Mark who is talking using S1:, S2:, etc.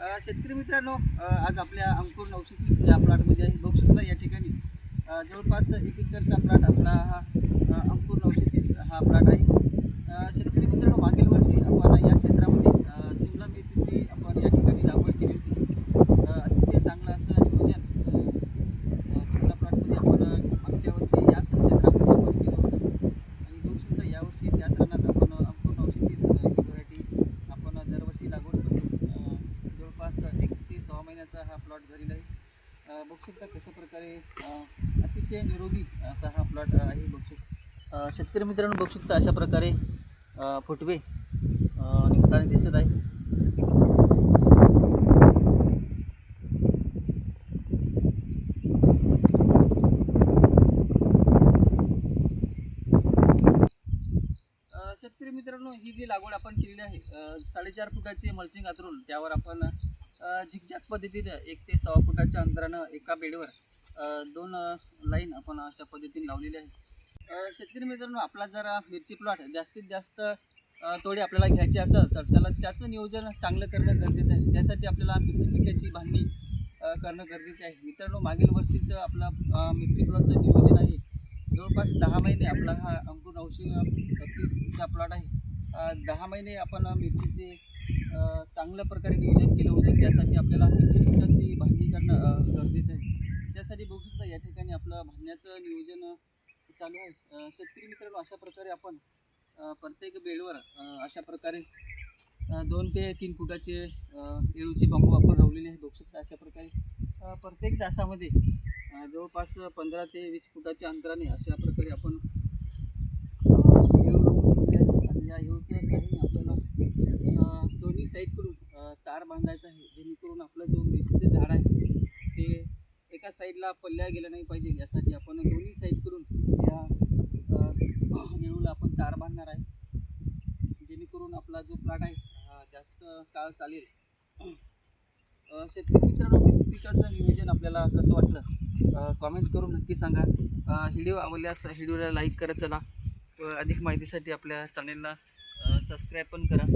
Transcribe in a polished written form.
S1: शेतकरी मित्रांनो, आज आपल्या अंकुर 930 या प्लॉटमध्ये बघू शकता या ठिकाणी जवळपास 1 एकरचा प्लॉट आपला हा अंकुर 930 हा प्लॉट आहे. शेतकरी मित्रांनो, मागील वर्षी आपण या क्षेत्रामध्ये शिमला मिरचीची आपण या ठिकाणी लागवड केली होती. अतिशय चांगलं असं नियोजन शिमला प्लॉटमध्ये आपण मागच्या वर्षी याच क्षेत्रामध्ये आपण केलं होतं आणि बघू शकता यावर्षी त्याच रानात आपण अंकुर 930 ही व्हरायटी आपण दरवर्षी लागवड करतो. जवळपास 1 ते 6 महिन्याचा हा प्लॉट झालेला आहे. बघू शकता कशा प्रकारे अतिशय निरोगी असा हा प्लॉट आहे. बघू शकता शेतकरी मित्रांनो, बघू शकता अशा प्रकारे फुटवे निघताना दिसत आहे. शेतकरी मित्रांनो, ही जी लागवड आपण केलेली आहे 4.5 फुटाचे मल्चिंग अंतरून त्यावर आपण झिकझॅक पद्धतीने 1 ते 6 फुटाच्या अंतरानं एका बेडवर 2 लाईन आपण अशा पद्धतीने लावलेली आहे. शेतकरी मित्रांनो, आपला जर मिरची प्लॉट जास्तीत जास्त तोडे आपल्याला घ्यायचे असेल तर त्याचं नियोजन चांगलं करणं गरजेचं आहे. त्यासाठी आपल्याला मिरची पिकाची बांधणी करणं गरजेचं आहे. मित्रांनो, मागील वर्षीचं आपलं मिरची प्लॉटचं नियोजन आहे जवळपास 10 महिने आपला हा अंकुर 930चा प्लॉट आहे. 10 महिने आपण मिरचीचे चांगल्या प्रकारे नियोजन केलं होतं. त्यासाठी आपल्याला मिरची पिकाची बांधणी करणं गरजेचं आहे. त्यासाठी बघू शकता या ठिकाणी आपलं बांधण्याचं नियोजन चालू आहे. शेतकरी मित्रांनो, अशा प्रकारे आपण प्रत्येक बेडवर अशा प्रकारे 2 ते 3 फुटाचे येळूचे बांबू आपण लावलेले आहे. बघू शकता अशा प्रकारे प्रत्येक तासामध्ये जवळपास 15 ते 20 फुटाच्या अंतराने अशा प्रकारे आपण येळू लावून घेतलेले आहे. आणि या येळूच्या साहाय्याने आपल्याला दोन्ही साईडकडून तार बांधायचा आहे, जेणेकरून आपलं जो मिरचीचं झाड आहे ते एका साईडला पल्ल्या गेलं नाही पाहिजे. यासाठी आपण दोन्ही साईडकडून या येळूला आपण तार बांधणार आहे, जेणेकरून आपला जो प्लॉट आहे जास्त काळ चालेल. शेतकरी मित्रांनो, मिरची पिकाचं नियोजन आपल्याला कसं वाटलं कॉमेंट करून नक्की सांगा. व्हिडिओ आवडल्यास व्हिडिओला लाईक करत चला व अधिक माहितीसाठी आपल्या चॅनेलला सबस्क्राईब पण करा.